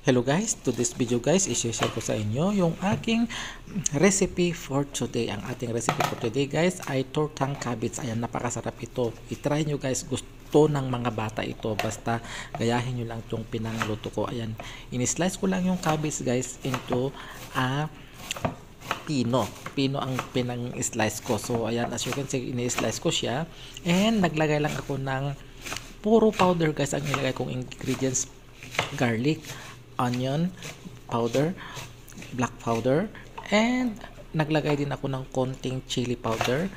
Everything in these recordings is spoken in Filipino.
Hello guys, to this video guys, i-share ko sa inyo yung aking recipe for today. Ang ating recipe for today guys ay tortang cabbage. Ayan, napakasarap ito. I-try nyo guys, gusto ng mga bata ito. Basta gayahin nyo lang itong pinangluto ko. Ayan, in-slice ko lang yung cabbage guys into pino ang pinang-slice ko. So ayan, as you can see, in-slice ko siya. And naglagay lang ako ng puro powder guys. Ang nilagay kong ingredients: garlic, onion powder, black powder, and naglagay din ako ng konting chili powder,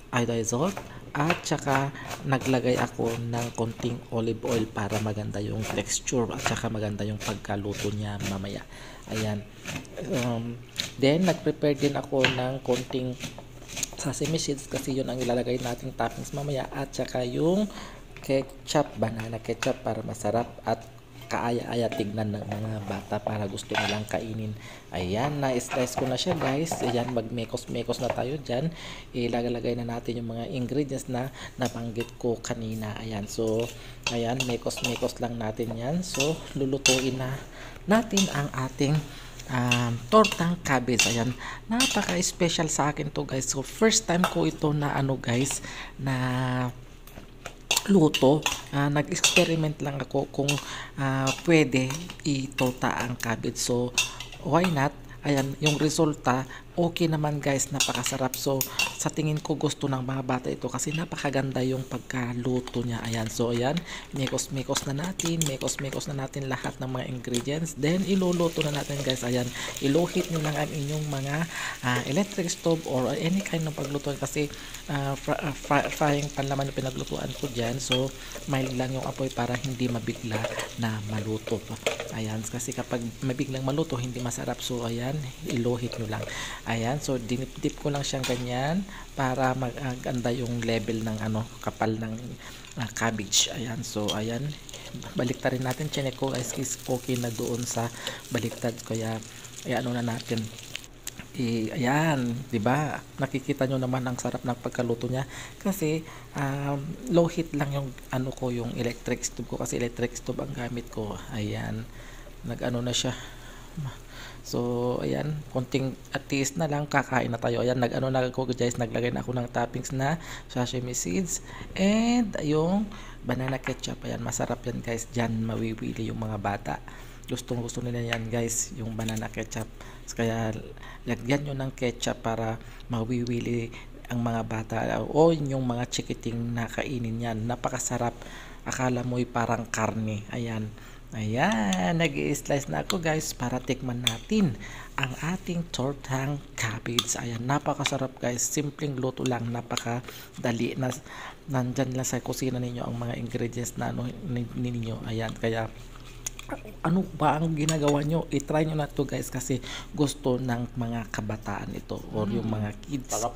iodized salt, at saka naglagay ako ng konting olive oil para maganda yung texture at saka maganda yung pagkaluto niya mamaya. Ayan. Then nagprepare din ako ng konting sesame seeds kasi yun ang ilalagay nating toppings mamaya, at saka yung ketchup, banana ketchup, para masarap at kaaya-aya tignan ng mga bata para gusto nilang kainin. Ayan, na-slice ko na siya guys. Ayan, magmekos-mekos na tayo dyan. Ilalagay na natin yung mga ingredients na nabanggit ko kanina. Ayan, so ayan, mekos-mekos lang natin yan. So lulutuin na natin ang ating tortang cabbage. Ayan, napaka-special sa akin to guys. So first time ko ito na guys, na luto. Nag-experiment lang ako kung pwede itorta ang cabbage. So why not? Ayan, yung resulta okay naman guys, napakasarap. So sa tingin ko gusto ng mga bata ito kasi napakaganda yung pagkaluto niya. Ayan, so ayan, mekos-mekos na natin lahat ng mga ingredients. Then iluluto na natin guys. Ayan, iluhit nyo lang ang inyong mga electric stove or any kind ng paglutuan kasi frying pan naman yung pinaglutuan ko dyan. So mild lang yung apoy para hindi mabigla na maluto. Ayan, kasi kapag mabiglang maluto hindi masarap. So ayan, iluhit nyo lang. Ayan, so dinip-dip ko lang siyang ganyan para maganda yung level ng kapal ng cabbage. Ayan, so ayan, baliktarin natin. Chinek ko guys, is okay na doon sa baliktad, kaya na natin. Ayan, 'di ba? Nakikita nyo naman ang sarap ng pagkaluto niya kasi low heat lang yung yung electric stove ko kasi electric stove ang gamit ko. Ayan, na siya. So ayan, konting at least na lang, kakain na tayo. Ayan, na ako guys, naglagay na ako ng toppings na sesame seeds and yung banana ketchup. Ayan, masarap yan guys, dyan mawiwili yung mga bata. Gustong gusto nila yan guys, yung banana ketchup. Kaya lagyan nyo ng ketchup para mawiwili ang mga bata o yung mga chikiting na kainin yan. Napakasarap, akala mo'y parang karne. Ayan, nag-i-slice na ako guys para tikman natin ang ating tortang cabbage. Ayan, napakasarap guys, simpleng luto lang, napakadali na, nandyan lang sa kusina ninyo ang mga ingredients na ninyo. Ayan, kaya ano ba ang ginagawa nyo? I-try nyo na to guys kasi gusto ng mga kabataan ito or yung mga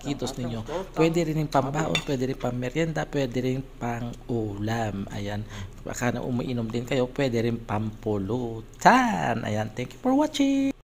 kids ninyo. Pwede rin yung pambaon, pwede rin pang merienda, pwede rin pang ulam. Ayan, baka na umiinom din kayo, pwede rin pampulutan. Ayan, thank you for watching.